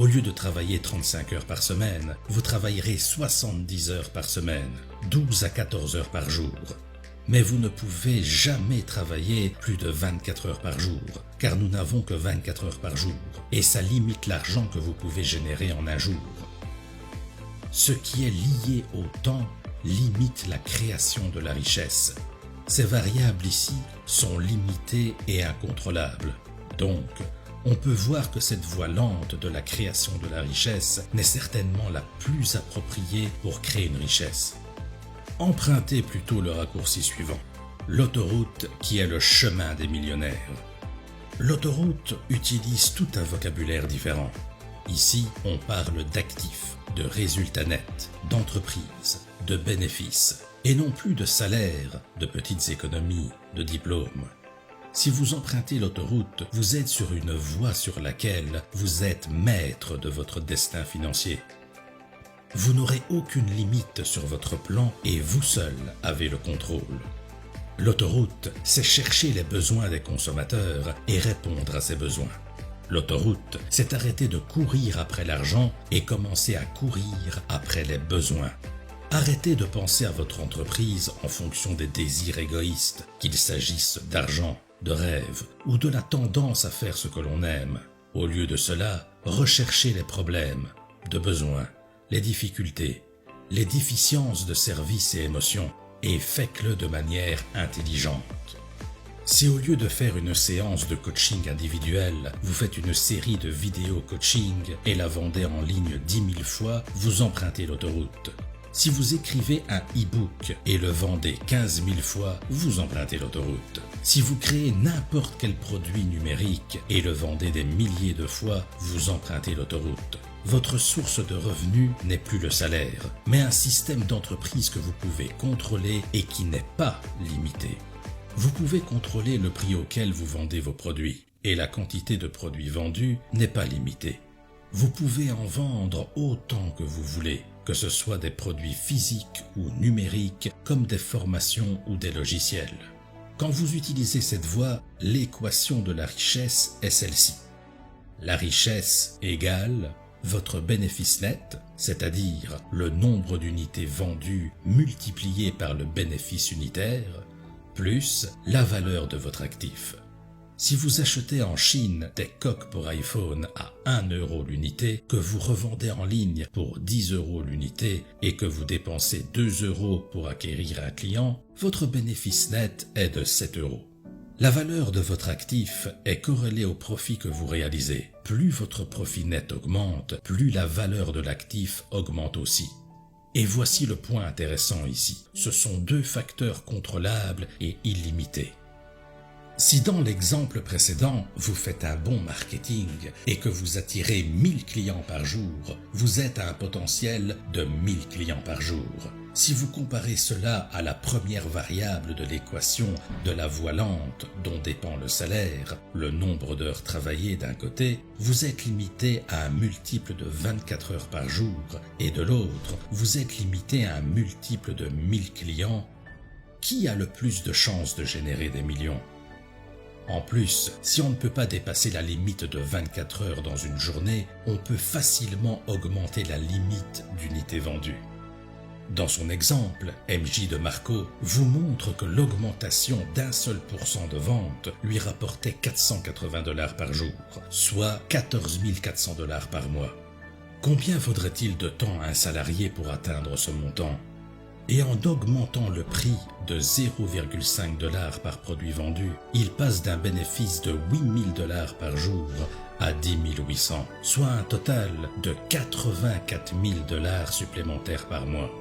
Au lieu de travailler 35 heures par semaine, vous travaillerez 70 heures par semaine, 12 à 14 heures par jour. Mais vous ne pouvez jamais travailler plus de 24 heures par jour, car nous n'avons que 24 heures par jour, et ça limite l'argent que vous pouvez générer en un jour. Ce qui est lié au temps limite la création de la richesse. Ces variables ici sont limitées et incontrôlables. Donc, on peut voir que cette voie lente de la création de la richesse n'est certainement la plus appropriée pour créer une richesse. Empruntez plutôt le raccourci suivant, l'autoroute qui est le chemin des millionnaires. L'autoroute utilise tout un vocabulaire différent. Ici, on parle d'actifs, de résultats nets, d'entreprises, de bénéfices, et non plus de salaires, de petites économies, de diplômes. Si vous empruntez l'autoroute, vous êtes sur une voie sur laquelle vous êtes maître de votre destin financier. Vous n'aurez aucune limite sur votre plan et vous seul avez le contrôle. L'autoroute, c'est chercher les besoins des consommateurs et répondre à ces besoins. L'autoroute, c'est arrêter de courir après l'argent et commencer à courir après les besoins. Arrêtez de penser à votre entreprise en fonction des désirs égoïstes, qu'il s'agisse d'argent, de rêve ou de la tendance à faire ce que l'on aime. Au lieu de cela, recherchez les problèmes, de besoins, les difficultés, les déficiences de services et émotions et faites-le de manière intelligente. Si au lieu de faire une séance de coaching individuel, vous faites une série de vidéos coaching et la vendez en ligne 10 000 fois, vous empruntez l'autoroute. Si vous écrivez un e-book et le vendez 15 000 fois, vous empruntez l'autoroute. Si vous créez n'importe quel produit numérique et le vendez des milliers de fois, vous empruntez l'autoroute. Votre source de revenus n'est plus le salaire, mais un système d'entreprise que vous pouvez contrôler et qui n'est pas limité. Vous pouvez contrôler le prix auquel vous vendez vos produits, et la quantité de produits vendus n'est pas limitée. Vous pouvez en vendre autant que vous voulez, que ce soit des produits physiques ou numériques, comme des formations ou des logiciels. Quand vous utilisez cette voie, l'équation de la richesse est celle-ci. La richesse égale votre bénéfice net, c'est-à-dire le nombre d'unités vendues multiplié par le bénéfice unitaire, plus la valeur de votre actif. Si vous achetez en Chine des coques pour iPhone à 1 € l'unité, que vous revendez en ligne pour 10 € l'unité et que vous dépensez 2 € pour acquérir un client, votre bénéfice net est de 7 €. La valeur de votre actif est corrélée au profit que vous réalisez. Plus votre profit net augmente, plus la valeur de l'actif augmente aussi. Et voici le point intéressant ici. Ce sont deux facteurs contrôlables et illimités. Si dans l'exemple précédent, vous faites un bon marketing et que vous attirez 1000 clients par jour, vous êtes à un potentiel de 1000 clients par jour. Si vous comparez cela à la première variable de l'équation de la voie lente dont dépend le salaire, le nombre d'heures travaillées d'un côté, vous êtes limité à un multiple de 24 heures par jour et de l'autre, vous êtes limité à un multiple de 1000 clients. Qui a le plus de chances de générer des millions ? En plus, si on ne peut pas dépasser la limite de 24 heures dans une journée, on peut facilement augmenter la limite d'unités vendues. Dans son exemple, MJ de Marco vous montre que l'augmentation d'1 seul % de vente lui rapportait $480 par jour, soit 14 400 $ par mois. Combien faudrait-il de temps à un salarié pour atteindre ce montant ? Et en augmentant le prix de 0,5 $ par produit vendu, il passe d'un bénéfice de 8 000 $ par jour à 10 800, soit un total de 84 000 $ supplémentaires par mois.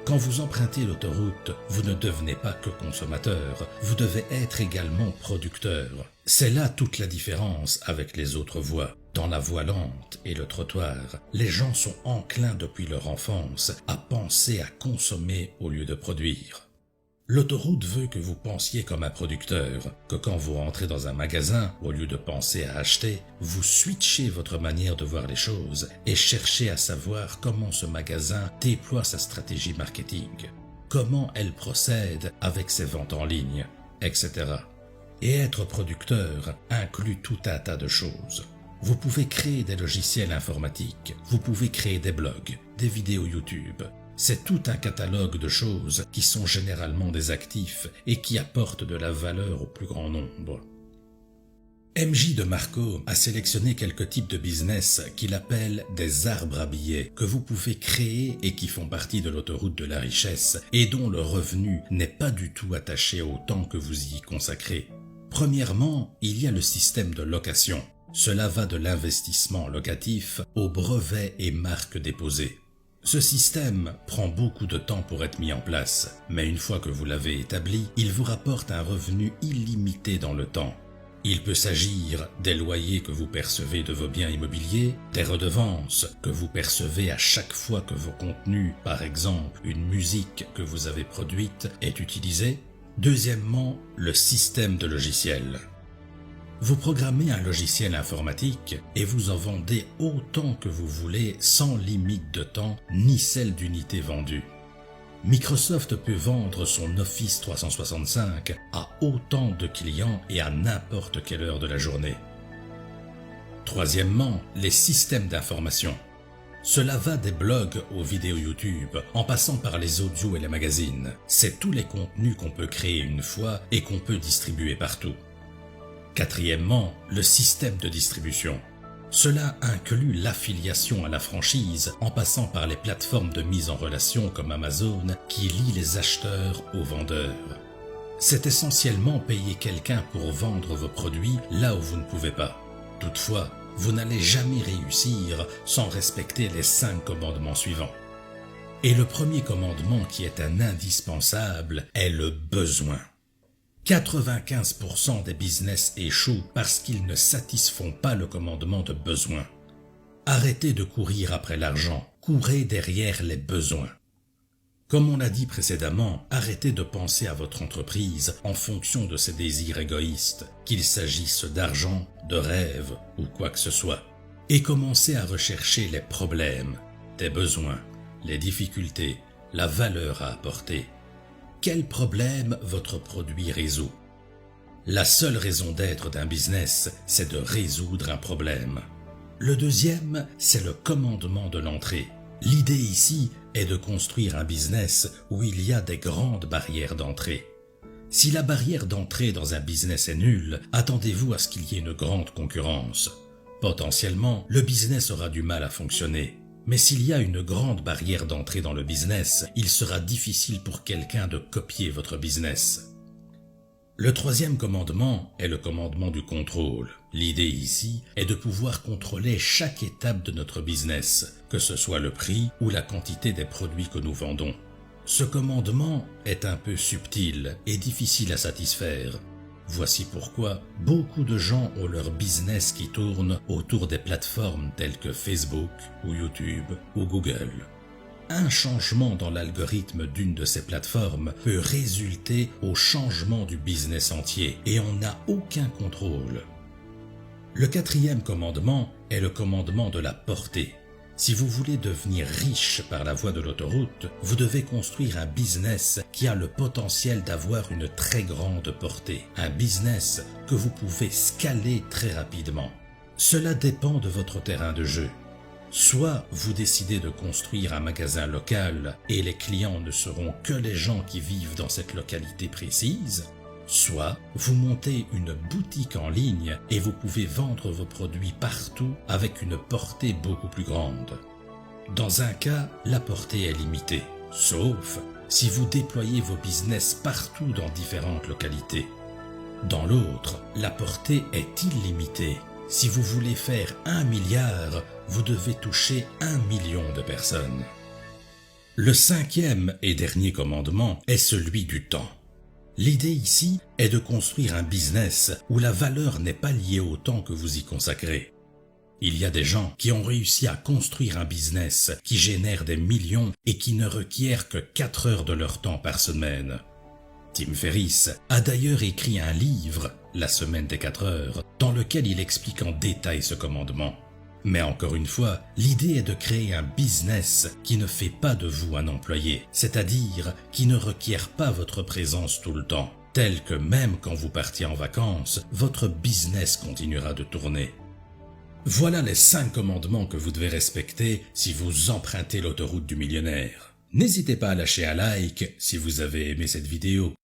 Quand vous empruntez l'autoroute, vous ne devenez pas que consommateur, vous devez être également producteur. C'est là toute la différence avec les autres voies. Dans la voie lente et le trottoir, les gens sont enclins depuis leur enfance à penser à consommer au lieu de produire. L'autoroute veut que vous pensiez comme un producteur, que quand vous rentrez dans un magasin, au lieu de penser à acheter, vous switchez votre manière de voir les choses et cherchez à savoir comment ce magasin déploie sa stratégie marketing, comment elle procède avec ses ventes en ligne, etc. Et être producteur inclut tout un tas de choses. Vous pouvez créer des logiciels informatiques, vous pouvez créer des blogs, des vidéos YouTube. C'est tout un catalogue de choses qui sont généralement des actifs et qui apportent de la valeur au plus grand nombre. MJ DeMarco a sélectionné quelques types de business qu'il appelle des arbres à billets que vous pouvez créer et qui font partie de l'autoroute de la richesse et dont le revenu n'est pas du tout attaché au temps que vous y consacrez. Premièrement, il y a le système de location. Cela va de l'investissement locatif aux brevets et marques déposées. Ce système prend beaucoup de temps pour être mis en place, mais une fois que vous l'avez établi, il vous rapporte un revenu illimité dans le temps. Il peut s'agir des loyers que vous percevez de vos biens immobiliers, des redevances que vous percevez à chaque fois que vos contenus, par exemple une musique que vous avez produite, est utilisée. Deuxièmement, le système de logiciel. Vous programmez un logiciel informatique et vous en vendez autant que vous voulez sans limite de temps ni celle d'unité vendue. Microsoft peut vendre son Office 365 à autant de clients et à n'importe quelle heure de la journée. Troisièmement, les systèmes d'information. Cela va des blogs aux vidéos YouTube, en passant par les audios et les magazines. C'est tous les contenus qu'on peut créer une fois et qu'on peut distribuer partout. Quatrièmement, le système de distribution. Cela inclut l'affiliation à la franchise en passant par les plateformes de mise en relation comme Amazon qui lient les acheteurs aux vendeurs. C'est essentiellement payer quelqu'un pour vendre vos produits là où vous ne pouvez pas. Toutefois, vous n'allez jamais réussir sans respecter les 5 commandements suivants. Et le premier commandement qui est un indispensable est le besoin. 95% des business échouent parce qu'ils ne satisfont pas le commandement de besoin. Arrêtez de courir après l'argent, courez derrière les besoins. Comme on l'a dit précédemment, arrêtez de penser à votre entreprise en fonction de ses désirs égoïstes, qu'il s'agisse d'argent, de rêve ou quoi que ce soit. Et commencez à rechercher les problèmes, les besoins, les difficultés, la valeur à apporter. Quel problème votre produit résout? La seule raison d'être d'un business, c'est de résoudre un problème. Le deuxième, c'est le commandement de l'entrée. L'idée ici est de construire un business où il y a des grandes barrières d'entrée. Si la barrière d'entrée dans un business est nulle, attendez-vous à ce qu'il y ait une grande concurrence. Potentiellement, le business aura du mal à fonctionner. Mais s'il y a une grande barrière d'entrée dans le business, il sera difficile pour quelqu'un de copier votre business. Le troisième commandement est le commandement du contrôle. L'idée ici est de pouvoir contrôler chaque étape de notre business, que ce soit le prix ou la quantité des produits que nous vendons. Ce commandement est un peu subtil et difficile à satisfaire. Voici pourquoi beaucoup de gens ont leur business qui tourne autour des plateformes telles que Facebook ou YouTube ou Google. Un changement dans l'algorithme d'une de ces plateformes peut résulter au changement du business entier et on n'a aucun contrôle. Le quatrième commandement est le commandement de la portée. Si vous voulez devenir riche par la voie de l'autoroute, vous devez construire un business qui a le potentiel d'avoir une très grande portée. Un business que vous pouvez scaler très rapidement. Cela dépend de votre terrain de jeu. Soit vous décidez de construire un magasin local et les clients ne seront que les gens qui vivent dans cette localité précise, soit vous montez une boutique en ligne et vous pouvez vendre vos produits partout avec une portée beaucoup plus grande. Dans un cas, la portée est limitée, sauf si vous déployez vos business partout dans différentes localités. Dans l'autre, la portée est illimitée. Si vous voulez faire 1 milliard, vous devez toucher 1 million de personnes. Le cinquième et dernier commandement est celui du temps. L'idée ici est de construire un business où la valeur n'est pas liée au temps que vous y consacrez. Il y a des gens qui ont réussi à construire un business qui génère des millions et qui ne requièrent que 4 heures de leur temps par semaine. Tim Ferriss a d'ailleurs écrit un livre, La semaine des 4 heures, dans lequel il explique en détail ce commandement. Mais encore une fois, l'idée est de créer un business qui ne fait pas de vous un employé, c'est-à-dire qui ne requiert pas votre présence tout le temps, tel que même quand vous partiez en vacances, votre business continuera de tourner. Voilà les 5 commandements que vous devez respecter si vous empruntez l'autoroute du millionnaire. N'hésitez pas à lâcher un like si vous avez aimé cette vidéo.